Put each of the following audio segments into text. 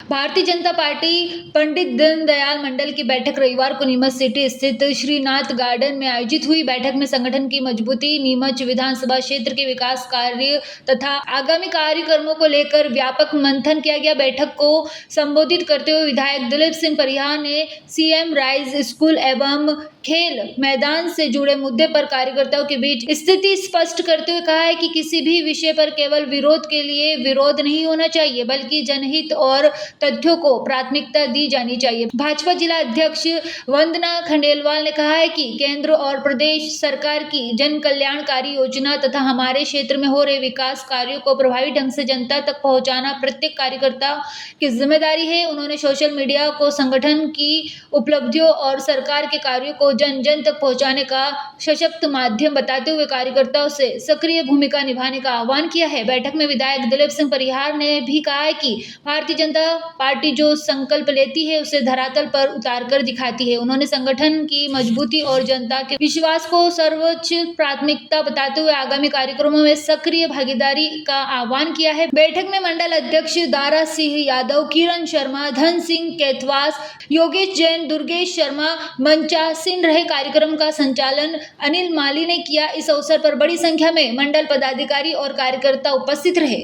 Bharatiya Janata party Pandit Deendayal मंडल की बैठक रविवार को नीमच सिटी स्थित श्रीनाथ गार्डन में आयोजित हुई। बैठक में संगठन की मजबूती, नीमच विधानसभा क्षेत्र के विकास कार्य तथा आगामी कार्यक्रमों को लेकर व्यापक मंथन किया गया। बैठक को संबोधित करते हुए विधायक दिलीप सिंह परिहार ने सीएम राइज स्कूल एवं खेल मैदान से जुड़े मुद्दे पर कार्यकर्ताओं के बीच स्थिति स्पष्ट करते हुए कहा है कि किसी भी विषय पर केवल विरोध के लिए विरोध नहीं होना चाहिए, बल्कि जनहित और तथ्यों को प्राथमिकता दी जानी चाहिए। भाजपा जिला अध्यक्ष वंदना खंडेलवाल ने कहा है कि केंद्र और प्रदेश सरकार की जन कल्याणकारी योजना तथा हमारे क्षेत्र में हो रहे विकास कार्यों को प्रभावी ढंग से जनता तक पहुंचाना प्रत्येक कार्यकर्ता की जिम्मेदारी है। उन्होंने सोशल मीडिया को संगठन की उपलब्धियों और सरकार के कार्यों को जन जन तक पहुंचाने का सशक्त माध्यम बताते हुए कार्यकर्ताओं से सक्रिय भूमिका निभाने का आह्वान किया है। बैठक में विधायक दिलीप सिंह परिहार ने भी कहा है कि भारतीय जनता पार्टी जो संकल्प लेती है उसे धरातल पर उतारकर दिखाती है। उन्होंने संगठन की मजबूती और जनता के विश्वास को सर्वोच्च प्राथमिकता बताते हुए आगामी कार्यक्रमों में सक्रिय भागीदारी का आह्वान किया है। बैठक में मंडल अध्यक्ष दारा सिंह यादव, किरण शर्मा, धन सिंह कैथवास, योगेश जैन, दुर्गेश शर्मा मंचासीन रहे। कार्यक्रम का संचालन अनिल माली ने किया। इस अवसर पर बड़ी संख्या में मंडल पदाधिकारी और कार्यकर्ता उपस्थित रहे।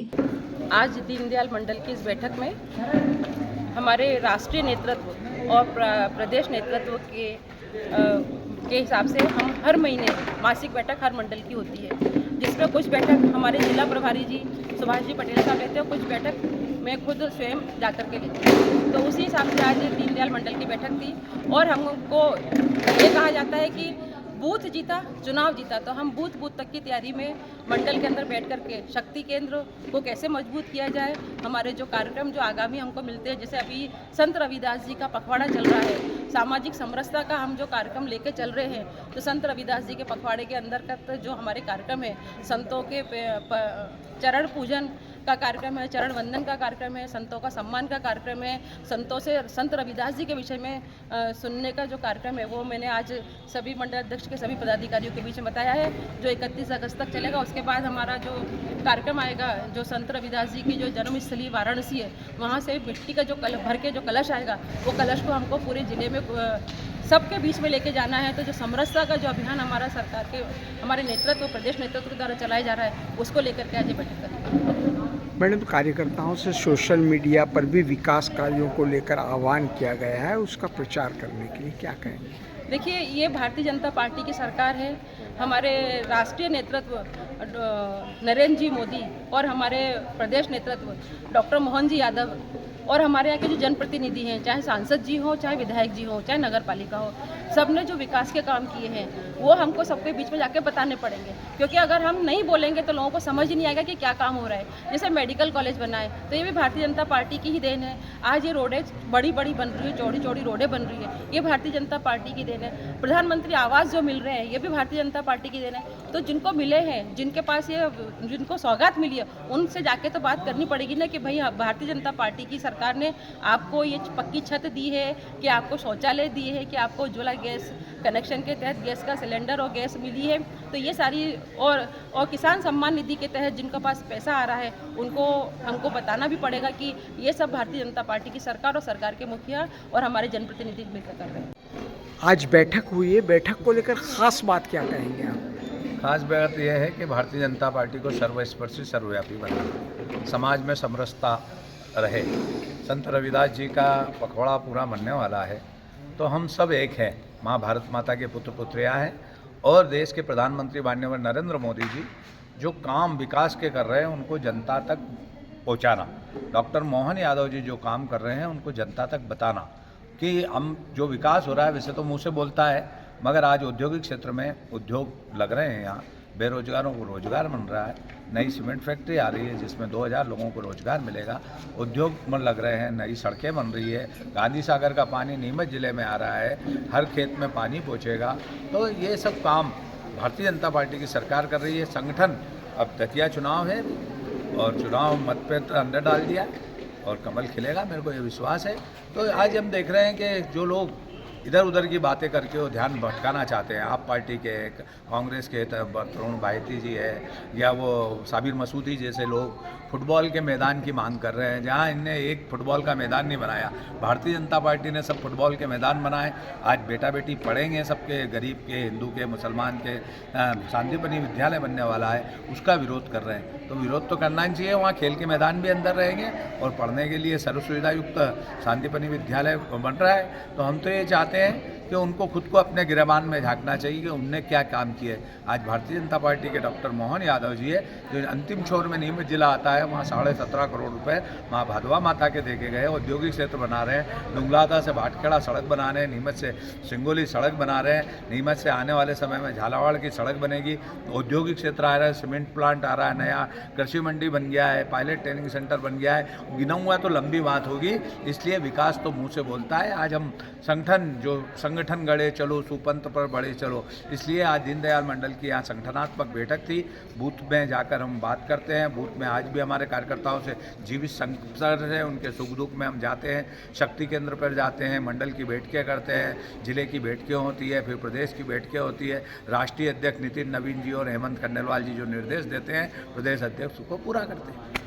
आज दीनदयाल मंडल की इस बैठक में हमारे राष्ट्रीय नेतृत्व और प्रदेश नेतृत्व के हिसाब से हम हर महीने मासिक बैठक हर मंडल की होती है, जिसमें कुछ बैठक हमारे जिला प्रभारी जी सुभाष जी पटेल साहब लेते हैं, कुछ बैठक मैं खुद स्वयं जाकर के लेती हूँ। तो उसी हिसाब से आज दीनदयाल मंडल की बैठक थी और हमको ये कहा जाता है कि बूथ जीता चुनाव जीता। तो हम बूथ तक की तैयारी में मंडल के अंदर बैठ करके शक्ति केंद्र को कैसे मजबूत किया जाए, हमारे जो कार्यक्रम जो आगामी हमको मिलते हैं, जैसे अभी संत रविदास जी का पखवाड़ा चल रहा है, सामाजिक समरसता का हम जो कार्यक्रम लेके चल रहे हैं, तो संत रविदास जी के पखवाड़े के अंतर्गत जो हमारे कार्यक्रम है, संतों के चरण पूजन का कार्यक्रम है, चरण वंदन का कार्यक्रम है, संतों का सम्मान का कार्यक्रम है, संतों से संत रविदास जी के विषय में सुनने का जो कार्यक्रम है वो मैंने आज सभी मंडल अध्यक्ष के सभी पदाधिकारियों के बीच में बताया है, जो 31 अगस्त तक चलेगा। उसके बाद हमारा जो कार्यक्रम आएगा, जो संत रविदास जी की जो जन्मस्थली वाराणसी है, वहाँ से मिट्टी का जो भर के जो कलश आएगा, वो कलश को हमको पूरे जिले में सबके बीच में लेके जाना है। तो जो समरसता का जो अभियान हमारा सरकार के हमारे नेतृत्व प्रदेश नेतृत्व के द्वारा चलाया जा रहा है, उसको लेकर के आज ये बैठक करेंगे। मैडम, कार्यकर्ताओं से सोशल मीडिया पर भी विकास कार्यों को लेकर आह्वान किया गया है, उसका प्रचार करने के लिए क्या कहेंगे? देखिए, ये भारतीय जनता पार्टी की सरकार है। हमारे राष्ट्रीय नेतृत्व नरेंद्र जी मोदी और हमारे प्रदेश नेतृत्व डॉक्टर मोहन जी यादव और हमारे यहाँ के जो जनप्रतिनिधि हैं, चाहे सांसद जी हो, चाहे विधायक जी हो, चाहे नगर पालिका हो, सब ने जो विकास के काम किए हैं वो हमको सबके बीच में जाके बताने पड़ेंगे, क्योंकि अगर हम नहीं बोलेंगे तो लोगों को समझ ही नहीं आएगा कि क्या काम हो रहा है। जैसे मेडिकल कॉलेज बना है, तो ये भी भारतीय जनता पार्टी की ही देन है। आज ये रोडें बड़ी बड़ी बन रही है, चौड़ी चौड़ी रोडें बन रही है, ये भारतीय जनता पार्टी की देन है। प्रधानमंत्री आवास जो मिल रहे हैं, ये भी भारतीय जनता पार्टी की देन है। तो जिनको मिले हैं, जिनके पास ये जिनको सौगात मिली है, उनसे जाके तो बात करनी पड़ेगी ना कि भाई भारतीय जनता पार्टी की सरकार ने आपको ये पक्की छत दी है, कि आपको शौचालय दिए है, कि आपको उज्ज्वला गैस कनेक्शन के तहत गैस का सिलेंडर और गैस मिली है। तो ये सारी और किसान सम्मान निधि के तहत जिनके पास पैसा आ रहा है, उनको हमको बताना भी पड़ेगा कि ये सब भारतीय जनता पार्टी की सरकार और सरकार के मुखिया और हमारे जनप्रतिनिधि मिलकर कर रहे हैं। आज बैठक हुई है, बैठक को लेकर खास बात क्या कहेंगे आप? खास बात यह है कि भारतीय जनता पार्टी को सर्वस्पर्शी सर्वव्यापी बनाना, समाज में समरसता रहे। संत रविदास जी का पखवाड़ा पूरा बनने वाला है, तो हम सब एक हैं, माँ भारत माता के पुत्र पुत्रियाँ हैं। और देश के प्रधानमंत्री माननीय नरेंद्र मोदी जी जो काम विकास के कर रहे हैं उनको जनता तक पहुँचाना, डॉक्टर मोहन यादव जी जो काम कर रहे हैं उनको जनता तक बताना कि हम जो विकास हो रहा है, वैसे तो मुँह से बोलता है, मगर आज औद्योगिक क्षेत्र में उद्योग लग रहे हैं, यहाँ बेरोजगारों को रोजगार मिल रहा है। नई सीमेंट फैक्ट्री आ रही है जिसमें 2000 लोगों को रोजगार मिलेगा, उद्योग में लग रहे हैं, नई सड़कें बन रही है, गांधी सागर का पानी नीमच जिले में आ रहा है, हर खेत में पानी पहुंचेगा। तो ये सब काम भारतीय जनता पार्टी की सरकार कर रही है। संगठन अब दतिया चुनाव है और चुनाव मत पे अंदर डाल दिया और कमल खिलेगा, मेरे को ये विश्वास है। तो आज हम देख रहे हैं कि जो लोग इधर उधर की बातें करके वो ध्यान भटकाना चाहते हैं। आप पार्टी के, कांग्रेस के तरुण भाईती जी है, या वो साबिर मसूदी जैसे लोग फुटबॉल के मैदान की मांग कर रहे हैं, जहां इनने एक फुटबॉल का मैदान नहीं बनाया। भारतीय जनता पार्टी ने सब फुटबॉल के मैदान बनाए। आज बेटा बेटी पढ़ेंगे, सबके, गरीब के, हिंदू के, मुसलमान के, शांतिपनी विद्यालय बनने वाला है, उसका विरोध कर रहे हैं। तो विरोध तो करना ही चाहिए। वहाँ खेल के मैदान भी अंदर रहेंगे और पढ़ने के लिए सर्व सुविधा युक्त शांतिपनी विद्यालय बन रहा है। तो हम तो ये चाहते हैं कि उनको खुद को अपने गिरबान में झांकना चाहिए कि उनने क्या काम किए। आज भारतीय जनता पार्टी के डॉक्टर मोहन यादव जी है, जो अंतिम छोर में नीमच जिला आता है, वहाँ 17.5 करोड़ रुपए माँ भादवा माता के देके गए। औद्योगिक क्षेत्र बना रहे हैं, डुंगलाता से भाटखेड़ा सड़क बना रहे हैं, नीमच से सिंगोली सड़क बना रहे हैं, नीमच से आने वाले समय में झालावाड़ की सड़क बनेगी, औद्योगिक क्षेत्र आ रहा है, सीमेंट प्लांट आ रहा है, नया कृषि मंडी बन गया है, पायलट ट्रेनिंग सेंटर बन गया है। गिना हुआ तो लंबी बात होगी, इसलिए विकास तो मुँह से बोलता है। आज हम संगठन गढ़े चलो, सुपंथ पर बढ़े चलो, इसलिए आज दीनदयाल मंडल की यहाँ संगठनात्मक बैठक थी। बूथ में जाकर हम बात करते हैं। बूथ में आज भी हमारे कार्यकर्ताओं से जीवित संपर्क है, उनके सुख दुख में हम जाते हैं, शक्ति केंद्र पर जाते हैं, मंडल की बैठकें करते हैं, जिले की बैठकें होती है, फिर प्रदेश की बैठकें होती है। राष्ट्रीय अध्यक्ष नितिन नवीन जी और हेमंत खंडेलवाल जी जो निर्देश देते हैं, प्रदेश अध्यक्ष को पूरा करते हैं।